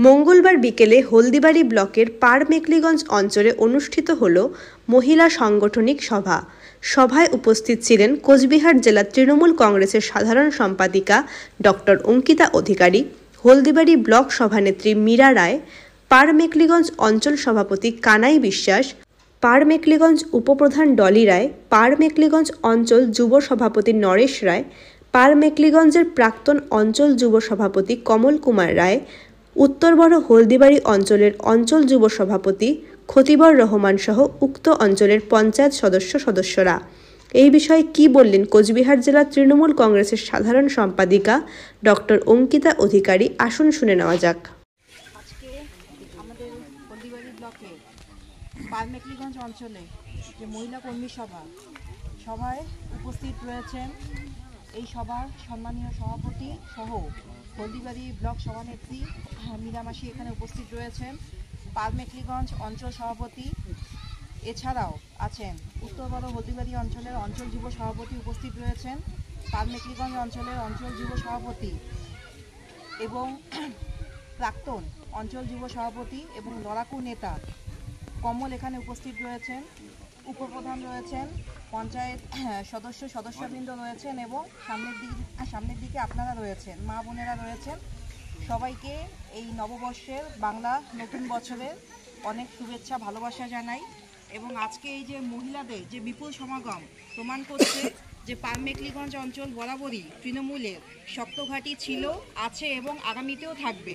মঙ্গলবার বিকেলে হলদিবাড়ি ব্লকের পাড়মেকলিগঞ্জ অঞ্চলে অনুষ্ঠিত হল মহিলা সাংগঠনিক সভা। সভায় উপস্থিত ছিলেন কোচবিহার জেলা তৃণমূল কংগ্রেসের সাধারণ সম্পাদিকা ডক্টর অঙ্কিতা অধিকারী, হলদিবাড়ি ব্লক সভানেত্রী মীরা রায়, পাড়মেকলিগঞ্জ অঞ্চল সভাপতি কানাই বিশ্বাস, পাড়মেকলিগঞ্জ উপপ্রধান ডলি রায়, পাড়মেকলিগঞ্জ অঞ্চল যুব সভাপতি নরেশ রায়, পাড়মেকলিগঞ্জের প্রাক্তন অঞ্চল যুব সভাপতি কমল কুমার রায়, উত্তর বড় হলদিবাড়ি অঞ্চলের অঞ্চল যুব সভাপতি খতিবর রহমান সহ উক্ত অঞ্চলের পঞ্চায়েত সদস্যরা। এই বিষয়ে কি বললেন কোচবিহার জেলা তৃণমূল কংগ্রেসের সাধারণ সম্পাদিকা ডক্টর অঙ্কিতা অধিকারী, আসুন শুনে নেওয়া যাক। আজকে আমাদের হলদিবাড়ি ব্লকে পাড়মেকলিগঞ্জ অঞ্চলে যে মহিলা কর্মী সভায় উপস্থিত রয়েছেন এই সভার সম্মানীয় সভাপতি সহ হলদিবাড়ি ব্লক সভানেত্রী মীরা মাসি এখানে উপস্থিত রয়েছেন, পাড়মেকলিগঞ্জ অঞ্চল সভাপতি, এছাড়াও আছেন উত্তর বড় হলদিবাড়ি অঞ্চলের অঞ্চল যুব সভাপতি উপস্থিত রয়েছেন, পাড়মেকলিগঞ্জ অঞ্চলের অঞ্চল যুব সভাপতি এবং প্রাক্তন অঞ্চল যুব সভাপতি এবং লড়াকু নেতা কমল এখানে উপস্থিত রয়েছেন, উপপ্রধান রয়েছেন, পঞ্চায়েত সদস্যবৃন্দ রয়েছেন এবং সামনের দিকে আপনারা রয়েছেন, মা বোনেরা রয়েছেন। সবাইকে এই নববর্ষের বাংলা নতুন বছরের অনেক শুভেচ্ছা ভালোবাসা জানাই। এবং আজকে এই যে মহিলাদের যে বিপুল সমাগম প্রমাণ করছে যে পাড়মেকলিগঞ্জ অঞ্চল বরাবরই তৃণমূলের শক্ত ঘাঁটি ছিল, আছে এবং আগামীতেও থাকবে।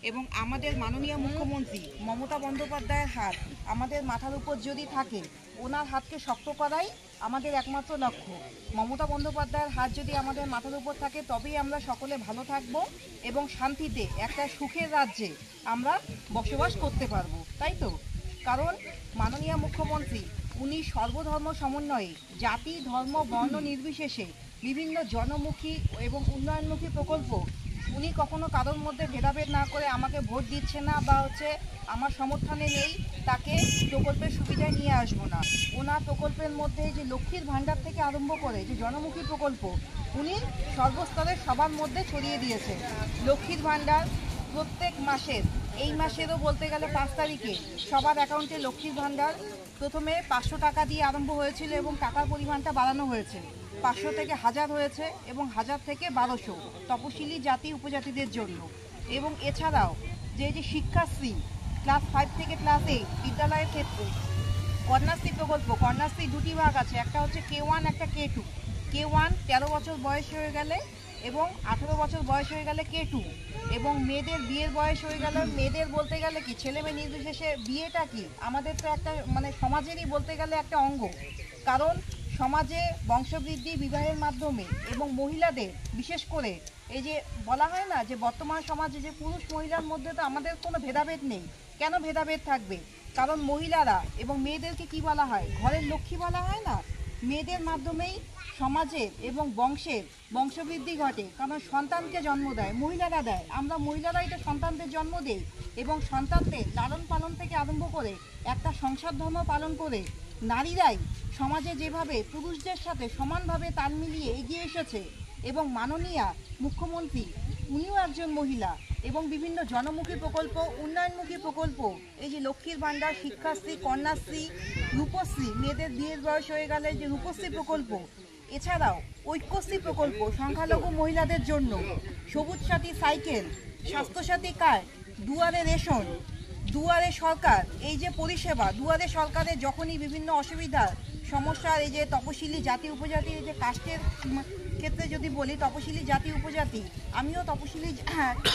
এবং আমাদের মাননীয় মুখ্যমন্ত্রী মমতা বন্দ্যোপাধ্যায়ের হাত আমাদের মাথার উপর যদি থাকে, ওনার হাতকে শক্ত করাই আমাদের একমাত্র লক্ষ্য। মমতা বন্দ্যোপাধ্যায়ের হাত যদি আমাদের মাথার উপর থাকে তবেই আমরা সকলে ভালো থাকব এবং শান্তিতে একটা সুখের রাজ্যে আমরা বসবাস করতে পারবো, তাই তো? কারণ মাননীয় মুখ্যমন্ত্রী উনি সর্বধর্ম সমন্বয়ে জাতি ধর্ম বর্ণ নির্বিশেষে বিভিন্ন জনমুখী এবং উন্নয়নমুখী প্রকল্প উনি কখনো কারোর মধ্যে ভেদাভেদ না করে আমাকে ভোট দিচ্ছে না বা আমার সমর্থনে নেই তাকে প্রকল্পের সুবিধায় নিয়ে আসবো না। ওনার প্রকল্পের মধ্যে যে লক্ষ্মীর ভাণ্ডার থেকে আরম্ভ করে যে জনমুখী প্রকল্প উনি সর্বস্তরের সবার মধ্যে ছড়িয়ে দিয়েছে। লক্ষ্মীর ভাণ্ডার প্রত্যেক মাসের, এই মাসেরও বলতে গেলে 5 তারিখে সবার অ্যাকাউন্টে লক্ষ্মীর ভাণ্ডার প্রথমে 500 টাকা দিয়ে আরম্ভ হয়েছিল এবং টাকার পরিমাণটা বাড়ানো হয়েছে, 500 থেকে 1000 হয়েছে এবং 1000 থেকে 1200 তপশিলি জাতি উপজাতিদের জন্য। এবং এছাড়াও যে শিক্ষাশ্রী ক্লাস 5 থেকে ক্লাস 8 বিদ্যালয়ের ক্ষেত্রে কন্যাশ্রী প্রকল্প, কন্যাশ্রী দুটি ভাগ আছে, একটা হচ্ছে K1 একটা K2। K1 13 বছর বয়স হয়ে গেলে এবং 18 বছর বয়স হয়ে গেলে K2। এবং মেয়েদের বিয়ের বয়স হয়ে গেলে, মেয়েদের বলতে গেলে কি ছেলে মেয়ে নির্বিশেষে বিয়েটা কি আমাদের তো একটা সমাজেরই বলতে গেলে একটা অঙ্গ। কারণ সমাজে বংশবৃদ্ধি বিবাহের মাধ্যমে এবং মহিলাদের বিশেষ করে এই যে বলা হয় না যে বর্তমান সমাজে যে পুরুষ মহিলার মধ্যে তো আমাদের কোনো ভেদাভেদ নেই। কেন ভেদাভেদ থাকবে? কারণ মহিলারা এবং মেয়েদেরকে কি বলা হয়? ঘরের লক্ষ্মী বলা হয় না? মেয়েদের মাধ্যমেই সমাজের এবং বংশবৃদ্ধি ঘটে, কারণ সন্তানকে জন্ম দেয় মহিলারা দেয়। আমরা মহিলারাই তো সন্তানদের জন্ম দেই এবং সন্তানদের লালন পালন থেকে আরম্ভ করে একটা সংসার ধর্ম পালন করে নারীরাই সমাজে যেভাবে পুরুষদের সাথে সমানভাবে তাল মিলিয়ে এগিয়ে এসেছে। এবং মাননীয়া মুখ্যমন্ত্রী উনিও একজন মহিলা এবং বিভিন্ন জনমুখী প্রকল্প, উন্নয়নমুখী প্রকল্প, এই যে লক্ষ্মীর ভাণ্ডার, শিক্ষাশ্রী, কন্যাশ্রী, রূপশ্রী, মেয়েদের বিয়ের বয়স হয়ে গেলে যে রূপশ্রী প্রকল্প, এছাড়াও ঐক্যশ্রী প্রকল্প সংখ্যালঘু মহিলাদের জন্য, সবুজ সাথী সাইকেল, স্বাস্থ্যসাথী কার্ড, দুয়ারে রেশন, দুয়ারে সরকার, এই যে পরিষেবা, দুয়ারে সরকারের যখনই বিভিন্ন অসুবিধা সমস্যার এই যে তপশিলি জাতি উপজাতির যে কাস্টের ক্ষেত্রে যদি বলি, তপশিলি জাতি উপজাতি, আমিও তপশিলি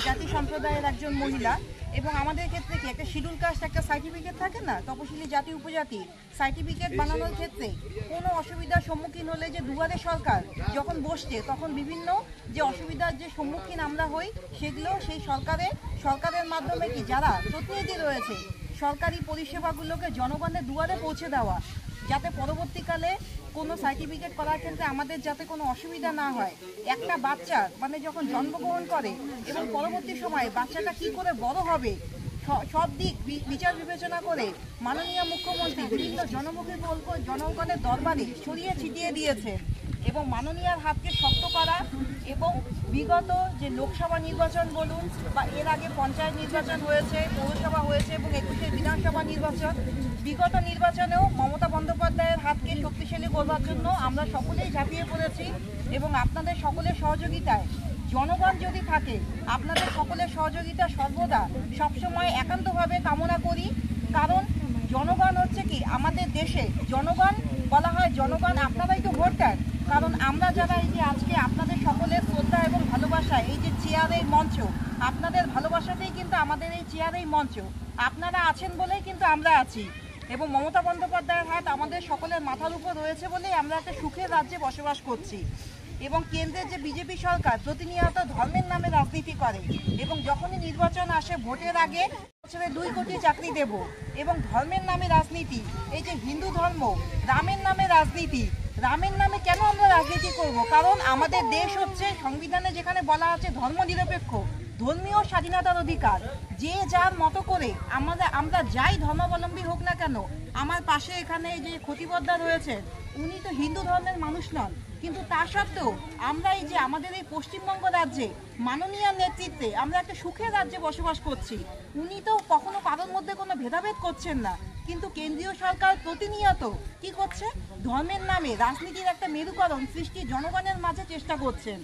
জাতি সম্প্রদায়ের একজন মহিলা এবং আমাদের ক্ষেত্রে কি একটা শিডিউল কাস্ট একটা সার্টিফিকেট থাকে না, তপশিলি জাতি উপজাতি সার্টিফিকেট বানানোর ক্ষেত্রে কোনো অসুবিধার সম্মুখীন হলে যে দুয়ারে সরকার যখন বসছে তখন বিভিন্ন যে অসুবিধার যে সম্মুখীন আমরা হই সেগুলো সেই সরকারের মাধ্যমে কি যারা প্রতিনিধি রয়েছে সরকারি পরিষেবাগুলোকে জনগণের দুয়ারে পৌঁছে দেওয়া, যাতে পরবর্তীকালে কোনো সার্টিফিকেট করার ক্ষেত্রে আমাদের যাতে কোনো অসুবিধা না হয়। একটা বাচ্চার যখন জন্মগ্রহণ করে এবং পরবর্তী সময়ে বাচ্চাটা কি করে বড় হবে সব দিক বিচার বিবেচনা করে মাননীয় মুখ্যমন্ত্রী বিভিন্ন জনমুখী প্রকল্প জনগণের দরবারে ছড়িয়ে ছিটিয়ে দিয়েছেন এবং মাননীয়ার হাতকে শক্ত করা এবং বিগত যে লোকসভা নির্বাচন বলুন বা এর আগে পঞ্চায়েত নির্বাচন হয়েছে, পৌরসভা হয়েছে এবং 21 বিধানসভা নির্বাচন, বিগত নির্বাচনেও মমতা বন্দ্যোপাধ্যায়ের হাতকে শক্তিশালী করবার জন্য আমরা সকলেই ঝাঁপিয়ে পড়েছি এবং আপনাদের সকলের সহযোগিতায় জনগণ যদি থাকে, আপনাদের সকলের সহযোগিতা সর্বদা সবসময় একান্তভাবে কামনা করি। কারণ জনগণ হচ্ছে কি আমাদের দেশে, জনগণ বলা হয় জনগণ, আপনারাই তো ভোট দেন। কারণ আমরা যারা এই যে আজকে আপনাদের সকলের শ্রদ্ধা এবং ভালোবাসা, এই যে চেয়ারের মঞ্চ, আপনাদের ভালোবাসাতেই কিন্তু আমাদের এই চেয়ারের মঞ্চ, আপনারা আছেন বলেই কিন্তু আমরা আছি এবং মমতা বন্দ্যোপাধ্যায়ের হাত আমাদের সকলের মাথার উপর রয়েছে বলেই আমরা একটা সুখের রাজ্যে বসবাস করছি। এবং কেন্দ্রের যে বিজেপি সরকার প্রতিনিয়ত ধর্মের নামে রাজনীতি করে এবং যখনই নির্বাচন আসে ভোটের আগে বছরে 2 কোটি চাকরি দেব এবং ধর্মের নামে রাজনীতি, এই যে হিন্দু ধর্ম, রামের নামে রাজনীতি, রামের নামে কেন আমরা রাজনীতি করব? কারণ আমাদের দেশ হচ্ছে সংবিধানে যেখানে বলা আছে ধর্মনিরপেক্ষ, ধর্মীয় স্বাধীনতার অধিকার, যে যার মতো করে আমরা যাই ধর্মাবলম্বী হোক না কেন। আমার পাশে এখানে যে ক্ষতিবদ্ধা রয়েছে উনি তো হিন্দু ধর্মের মানুষ নন, কিন্তু তা সত্ত্বেও আমরা এই যে আমাদের এই পশ্চিমবঙ্গ রাজ্যে মাননীয় নেতৃত্বে আমরা একটা সুখের রাজ্যে বসবাস করছি। উনি তো কখনো কারোর মধ্যে কোনো ভেদাভেদ করছেন না, কিন্তু কেন্দ্রীয় সরকার প্রতিনিয়ত কি করছে? ধর্মের নামে রাজনীতির একটা মেরুকরণ সৃষ্টি জনগণের মাঝে চেষ্টা করছেন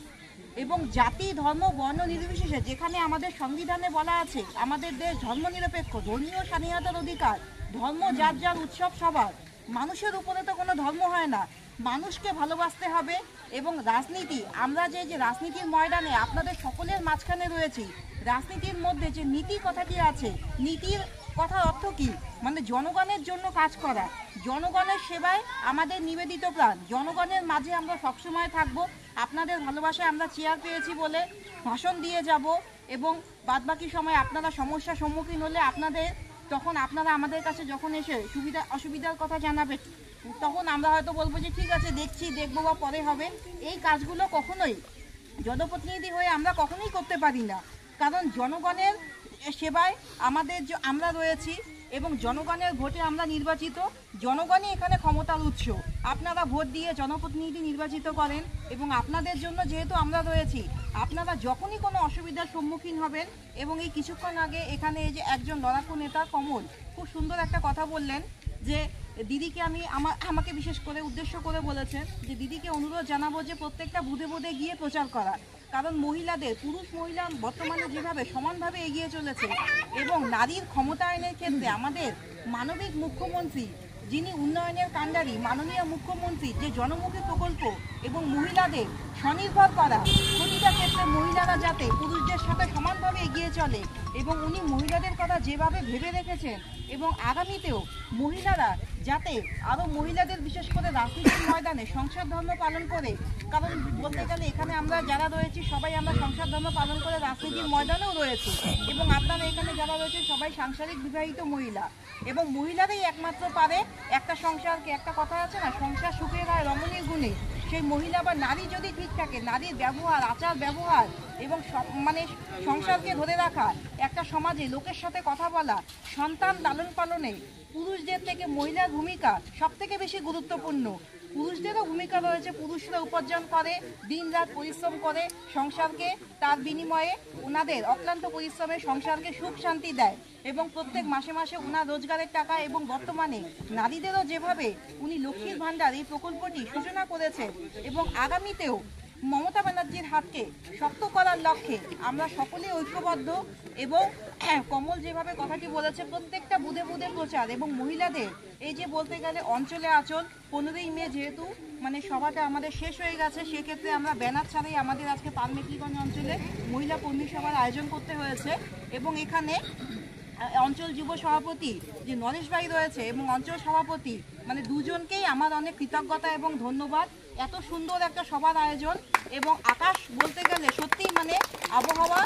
এবং জাতি ধর্ম বর্ণ নির্বিশেষে যেখানে আমাদের সংবিধানে বলা আছে আমাদের দেশ ধর্মনিরপেক্ষ, ধর্মীয় স্বাধীনতার অধিকার, ধর্ম যার যার উৎসব সবার, মানুষের উপরে তো কোনো ধর্ম হয় না, মানুষকে ভালোবাসতে হবে। এবং রাজনীতি, আমরা যে রাজনীতির ময়দানে আপনাদের সকলের মাঝখানে রয়েছি, রাজনীতির মধ্যে যে নীতি কথাটি আছে, নীতির কথার অর্থ কি? মানে জনগণের জন্য কাজ করা, জনগণের সেবায় আমাদের নিবেদিত প্রাণ, জনগণের মাঝে আমরা সবসময় থাকব। আপনাদের ভালোবাসায় আমরা চেয়ার পেয়েছি বলে ভাষণ দিয়ে যাব এবং বাদবাকি সময় আপনারা সমস্যার সম্মুখীন হলে তখন আপনারা আমাদের কাছে যখন এসে অসুবিধার কথা জানাবেন, তখন আমরা হয়তো বলবো যে ঠিক আছে দেখবো বা পরে হবে। এই কাজগুলো কখনোই জনপ্রতিনিধি হয়ে আমরা কখনোই করতে পারি না, কারণ জনগণের সেবায় আমরা রয়েছি এবং জনগণের ভোটে আমরা নির্বাচিত, জনগণই এখানে ক্ষমতার উৎস। আপনারা ভোট দিয়ে জনপ্রতিনিধি নির্বাচিত করেন এবং আপনাদের জন্য যেহেতু আমরা রয়েছি, আপনারা যখনই কোনো অসুবিধার সম্মুখীন হবেন। এবং এই কিছুক্ষণ আগে এখানে এই যে একজন লড়াকু নেতা কমল খুব সুন্দর একটা কথা বললেন যে দিদিকে আমাকে বিশেষ করে উদ্দেশ্য করে বলেছেন যে দিদিকে অনুরোধ জানাবো যে প্রত্যেকটা বুধে বুধে গিয়ে প্রচার করা, কারণ পুরুষ মহিলা বর্তমানে যেভাবে সমানভাবে এগিয়ে চলেছে এবং নারীর ক্ষমতায়নের ক্ষেত্রে আমাদের মানবিক মুখ্যমন্ত্রী, যিনি উন্নয়নের কাণ্ডারি মাননীয় মুখ্যমন্ত্রী, যে জনমুখী প্রকল্প এবং মহিলাদের স্বনির্ভর করা, প্রতিটা ক্ষেত্রে মহিলারা যাতে পুরুষদের সাথে সমানভাবে এগিয়ে চলে এবং উনি মহিলাদের কথা যেভাবে ভেবে রেখেছেন এবং আগামীতেও মহিলারা যাতে আরও মহিলাদের বিশেষ করে রাজনীতির ময়দানে সংসার ধর্ম পালন করে, কারণ বলতে গেলে এখানে আমরা যারা রয়েছি সবাই আমরা সংসার ধর্ম পালন করে রাজনীতির ময়দানেও রয়েছি এবং আপনারা এখানে যারা রয়েছে সবাই সাংসারিক বিবাহিত মহিলা এবং মহিলারাই একমাত্র পারে একটা সংসারকে, একটা কথা আছে না, সংসার সুখের হয় রমণীর গুণে, সেই মহিলা বা নারী যদি ঠিক থাকে, নারীর ব্যবহার, আচার ব্যবহার এবং সংসারকে ধরে রাখা, একটা সমাজে লোকের সাথে কথা বলা, সন্তান লালন পালনে পুরুষদের থেকে মহিলার ভূমিকা সব থেকে বেশি গুরুত্বপূর্ণ। পুরুষদেরও ভূমিকা রয়েছে, পুরুষরা উপার্জন করে, দিন রাত পরিশ্রম করে সংসারকে, তার বিনিময়ে ওনাদের অক্লান্ত পরিশ্রমে সংসারকে সুখ শান্তি দেয় এবং প্রত্যেক মাসে মাসে ওনার রোজগারের টাকা এবং বর্তমানে নারীদেরও যেভাবে উনি লক্ষ্মীর ভাণ্ডার এই প্রকল্পটি সূচনা করেছেন এবং আগামীতেও মমতা ব্যানার্জির হাতকে শক্ত করার লক্ষ্যে আমরা সকলে ঐক্যবদ্ধ এবং কমল যেভাবে কথাটি বলেছে প্রত্যেকটা বুধে বুধে প্রচার এবং মহিলাদের এই যে বলতে গেলে অঞ্চলে আচল 15ই মে যেহেতু সভাটা আমাদের শেষ হয়ে গেছে, সেক্ষেত্রে আমরা ব্যানার ছাড়াই আমাদের আজকে পালমেকলিগঞ্জ অঞ্চলে মহিলা কর্মী সভার আয়োজন করতে হয়েছে এবং এখানে অঞ্চল যুব সভাপতি যে নরেশ ভাই রয়েছে এবং অঞ্চল সভাপতি দুজনকেই আমার অনেক কৃতজ্ঞতা এবং ধন্যবাদ। এত সুন্দর একটা সভার আয়োজন এবং আকাশ বলতে গেলে সত্যিই আবহাওয়া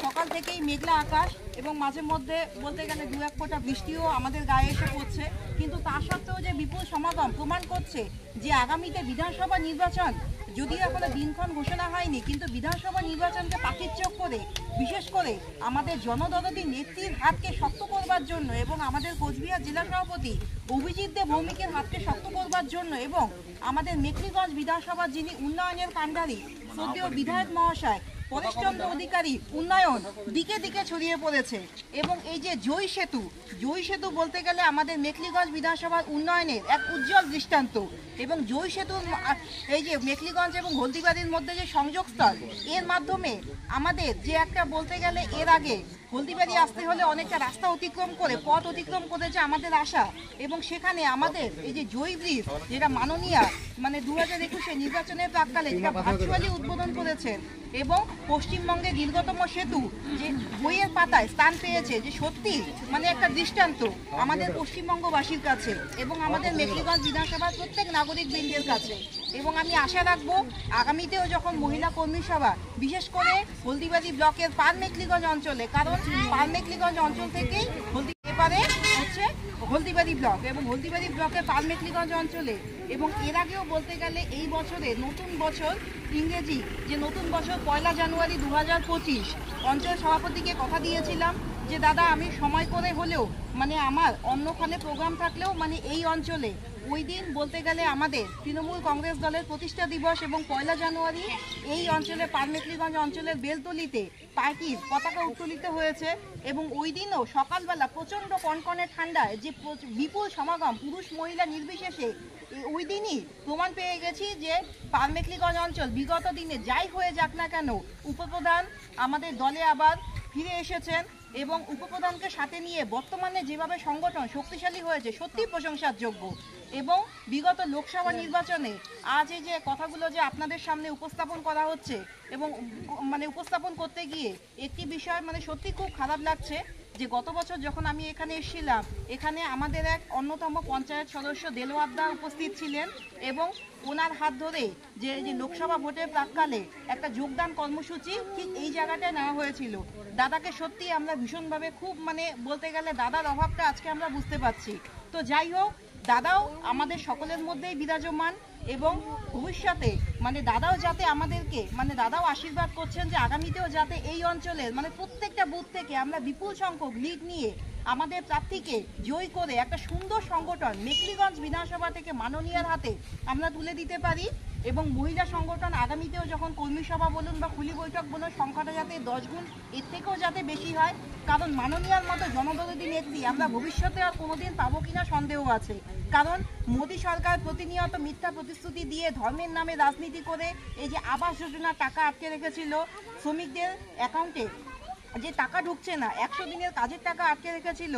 সকাল থেকেই মেঘলা আকাশ এবং মাঝে মধ্যে বলতে গেলে দু এক ফোঁটা বৃষ্টিও আমাদের গায়ে এসে পড়ছে, কিন্তু তা সত্ত্বেও যে বিপুল সমাগম প্রমাণ করছে যে আগামীতে বিধানসভা নির্বাচন যদিও এখনো দিনক্ষণ ঘোষণা হয়নি, কিন্তু বিধানসভা নির্বাচনকে পাখির চোখ করে বিশেষ করে আমাদের জনদরদী নেত্রীর হাতকে শক্ত করবার জন্য এবং আমাদের কোচবিহার জেলা সভাপতি অভিজিৎ দে ভৌমিকের হাতকে শক্ত করবার জন্য এবং আমাদের মেখলিগঞ্জ বিধানসভার যিনি উন্নয়নের কাণ্ডারি শ্রদ্ধেয় বিধায়ক মহাশয় পরেশচন্দ্র অধিকারী উন্নয়ন দিকে দিকে ছড়িয়ে পড়েছে। এবং এই যে জয় সেতু বলতে গেলে আমাদের মেখলিগঞ্জ বিধানসভার উন্নয়নের এক উজ্জ্বল দৃষ্টান্ত। এবং জয় সেতুর এই যে মেখলিগঞ্জ এবং হলদিবাড়ির মধ্যে যে সংযোগস্থল, এর মাধ্যমে আমাদের যে একটা বলতে গেলে এর আগে হলদিবাড়ি আসতে হলে অনেকটা রাস্তা অতিক্রম করে পথ অতিক্রম করেছে আমাদের আশা, এবং সেখানে আমাদের এই যে জয় ব্রিজ যেটা মাননীয়া 2021 নির্বাচনের প্রাক্কালে যেটা ভার্চুয়ালি উদ্বোধন করেছেন, এবং পশ্চিমবঙ্গের দীর্ঘতম সেতু যে বইয়ের পাতায় স্থান পেয়েছে, যে সত্যি একটা দৃষ্টান্ত আমাদের পশ্চিমবঙ্গবাসীর কাছে এবং আমাদের মেখলিগঞ্জ বিধানসভার প্রত্যেক নাগরিক বৃন্দের কাছে। এবং আমি আশা রাখবো আগামীতেও যখন মহিলা কর্মী সভা বিশেষ করে হলদিবাড়ি ব্লকের পার মেখলিগঞ্জ অঞ্চলে, কারণ পার মেখলিগঞ্জ অঞ্চল থেকেই এবারে হচ্ছে হলদিবাড়ি ব্লক এবং হলদিবাড়ি ব্লকের পার মেখলিগঞ্জ অঞ্চলে, এবং এর আগেও বলতে গেলে এই বছরে নতুন বছর ইংরেজি যে নতুন বছর 1 জানুয়ারি 2025 অঞ্চল সভাপতিকে কথা দিয়েছিলাম যে দাদা আমি সময় করে হলেও আমার অন্যখানে প্রোগ্রাম থাকলেও এই অঞ্চলে ওই দিন বলতে গেলে আমাদের তৃণমূল কংগ্রেস দলের প্রতিষ্ঠা দিবস এবং 1 জানুয়ারি এই অঞ্চলে পার মেখলিগঞ্জ অঞ্চলের বেলতলিতে পার্টির পতাকা উত্তোলিত হয়েছে। এবং ওই দিনও সকালবেলা প্রচণ্ড কনকনে ঠান্ডায় যে বিপুল সমাগম পুরুষ মহিলা নির্বিশেষে, ওই দিনই প্রমাণ পেয়ে গেছি যে পার মেখলিগঞ্জ অঞ্চল বিগত দিনে যাই হয়ে যাক না কেন উপপ্রধান আমাদের দলে আবার ফিরে এসেছেন এবং উপপ্রধানকে সাথে নিয়ে বর্তমানে যেভাবে সংগঠন শক্তিশালী হয়েছে সত্যি প্রশংসার যোগ্য। এবং বিগত লোকসভা নির্বাচনে আজ এই যে কথাগুলো যে আপনাদের সামনে উপস্থাপন করা হচ্ছে এবং উপস্থাপন করতে গিয়ে একটি বিষয় সত্যি খুব খারাপ লাগছে যে গত বছর যখন আমি এখানে এসেছিলাম, এখানে আমাদের এক অন্যতম পঞ্চায়েত সদস্য দেলোয়ারদা উপস্থিত ছিলেন এবং ওনার হাত ধরে যে লোকসভা ভোটের প্রাক্কালে একটা যোগদান কর্মসূচি ঠিক এই জায়গাটায় নেওয়া হয়েছিল। দাদাকে সত্যি আমরা ভীষণভাবে খুব বলতে গেলে দাদার অভাবটা আজকে আমরা বুঝতে পারছি। তো যাই হোক, দাদাও আমাদের সকলের মধ্যেই বিরাজমান এবং ভবিষ্যতে দাদাও যাতে আমাদেরকে দাদাও আশীর্বাদ করছেন যে আগামীতেও যাতে এই অঞ্চলের প্রত্যেকটা বুথ থেকে আমরা বিপুল সংখ্যক লিড নিয়ে আমাদের প্রার্থীকে জয় করে একটা সুন্দর সংগঠন মেখলিগঞ্জ বিধানসভা থেকে মাননীয়ার হাতে আমরা তুলে দিতে পারি। এবং মহিলা সংগঠন আগামীতেও যখন কর্মী সভা বলুন বা খুলি বৈঠক বলুন সংখ্যাটা যাতে 10 গুণ এর থেকেও যাতে বেশি হয়, কারণ মাননীয়ার মতো জনদরদী নেত্রী আমরা ভবিষ্যতে আর কোনোদিন পাবো কিনা সন্দেহ আছে। কারণ মোদী সরকার প্রতিনিয়ত মিথ্যা প্রতিশ্রুতি দিয়ে ধর্মের নামে রাজনীতি করে এই যে আবাস যোজনার টাকা আটকে রেখেছিল, শ্রমিকদের অ্যাকাউন্টে যে টাকা ঢুকছে না, 100 দিনের কাজের টাকা আটকে রেখেছিল।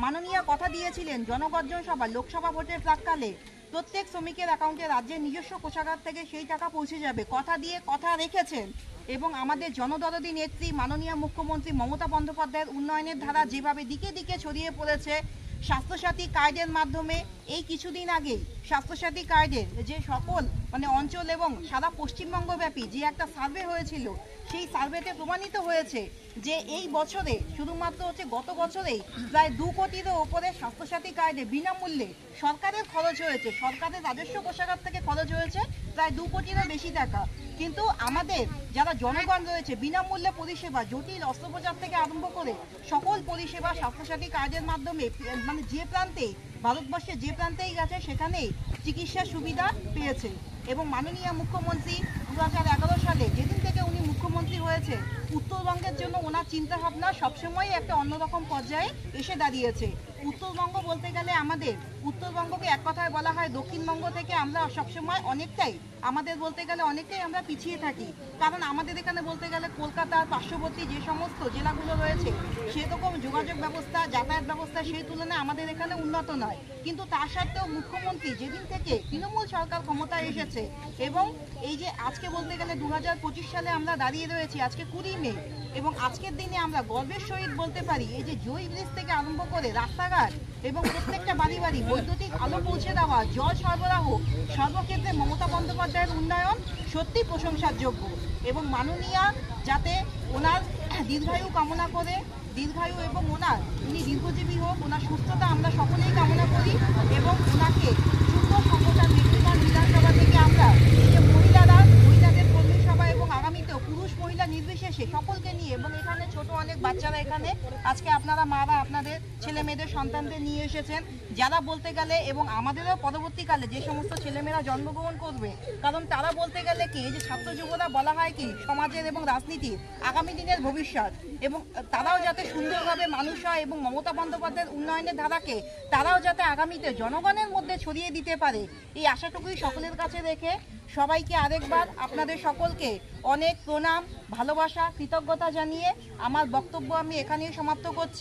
মাননীয়া কথা দিয়েছিলেন জনগর্জন সভা লোকসভা ভোটের প্রাক্কালে প্রত্যেক শ্রমিকের অ্যাকাউন্টে রাজ্যের নিজস্ব কোষাগার থেকে সেই টাকা পৌঁছে যাবে, কথা দিয়ে কথা রেখেছেন। এবং আমাদের জনদরদী নেত্রী মাননীয় মুখ্যমন্ত্রী মমতা বন্দ্যোপাধ্যায়ের উন্নয়নের ধারা যেভাবে দিকে দিকে ছড়িয়ে পড়েছে, স্বাস্থ্যসাথী কার্ডের মাধ্যমে এই কিছুদিন আগেই স্বাস্থ্যসাথী কার্ডের যে সকল অঞ্চল এবং সারা পশ্চিমবঙ্গব্যাপী যে একটা সার্ভে হয়েছিল, সেই সার্ভেতে প্রমাণিত হয়েছে যে এই বছরে শুধুমাত্র গত বছরেই প্রায় 2 কোটিরও ওপরে স্বাস্থ্যসাথী কার্ডে বিনামূল্যে সরকারের খরচ হয়েছে, সরকারের রাজস্ব কোষাগার থেকে খরচ হয়েছে প্রায় 2 কোটিরও বেশি টাকা। কিন্তু আমাদের যারা জনগণ রয়েছে বিনামূল্যে পরিষেবা, জটিল অস্ত্রোপচার থেকে আরম্ভ করে সকল পরিষেবা স্বাস্থ্যসাথী কার্ডের মাধ্যমে যে প্রান্তেই ভারতবর্ষে যে প্রান্তেই গেছে সেখানেই চিকিৎসা সুবিধা পেয়েছে। এবং মাননীয় মুখ্যমন্ত্রী 2011 সালে যেদিন থেকে উনি মুখ্যমন্ত্রী হয়েছে, উত্তরবঙ্গের জন্য ওনার চিন্তাভাবনা সবসময় একটা অন্যরকম পর্যায়ে এসে দাঁড়িয়েছে। উত্তরবঙ্গ বলতে গেলে আমাদের উত্তরবঙ্গকে এক কথায় বলা হয় দক্ষিণবঙ্গ থেকে আমরা সবসময় অনেকটাই বলতে গেলে অনেকটাই আমরা পিছিয়ে থাকি, কারণ আমাদের এখানে বলতে গেলে কলকাতার পার্শ্ববর্তী যে সমস্ত জেলাগুলো রয়েছে সেরকম যোগাযোগ ব্যবস্থা যাতায়াত ব্যবস্থা সেই তুলনায় আমাদের এখানে উন্নত নয়। কিন্তু তার সত্ত্বেও মুখ্যমন্ত্রী যেদিন থেকে তৃণমূল সরকার ক্ষমতায় এসেছে এবং এই যে আজকে বলতে গেলে 2025 সালে আমরা দাঁড়িয়ে রয়েছি আজকে 20 মে, এবং আজকের দিনে আমরা গর্বের সহিত বলতে পারি এই যে জয় ব্রিজ থেকে আরম্ভ করে রাস্তাঘাট এবং প্রত্যেকটা বাড়ি বাড়ি বৈদ্যুতিক আলো পৌঁছে দেওয়া, জল সরবরাহ, সর্বক্ষেত্রে মমতা বন্দ্যোপাধ্যায়ের উন্নয়ন সত্যি প্রশংসার যোগ্য। এবং মাননীয়া যাতে ওনার দীর্ঘায়ু কামনা করে দীর্ঘায়ু এবং উনি দীর্ঘজীবী হোক, ওনার সুস্থতা আমরা সকলেই কামনা করি এবং ওনাকে সুন্দর সংগঠন মেঘলিগঞ্জ বিধানসভা থেকে আমরা এই যে মহিলাদের কর্মী সভা এবং আগামীতেও পুরুষ মহিলা নির্বিশেষে সকলকে নিয়ে এবং এখানে ছোট অনেক বাচ্চারা এখানে আজকে আপনারা মারা আপনাদের ছেলে মেয়েদের সন্তানদের নিয়ে এসেছেন, যারা বলতে গেলে এবং আমাদেরও পরবর্তীকালে যে সমস্ত ছেলেমেয়েরা জন্মগ্রহণ করবে, কারণ তারা বলতে গেলে কি এই যে ছাত্র যুবরা বলা হয় কি সমাজের এবং রাজনীতির আগামী দিনের ভবিষ্যৎ, এবং তারাও যাতে সুন্দরভাবে মানুষ হয় এবং মমতা বন্দ্যোপাধ্যায়ের উন্নয়নের ধারাকে তারাও যাতে আগামীতে জনগণের মধ্যে ছড়িয়ে দিতে পারে, এই আশাটুকুই সকলের কাছে রেখে সবাইকে আরেকবার আপনাদের সকলকে অনেক প্রণাম, ভালোবাসা, কৃতজ্ঞতা জানিয়ে আমার বক্তব্য আমি এখানেই সমাপ্ত করছি।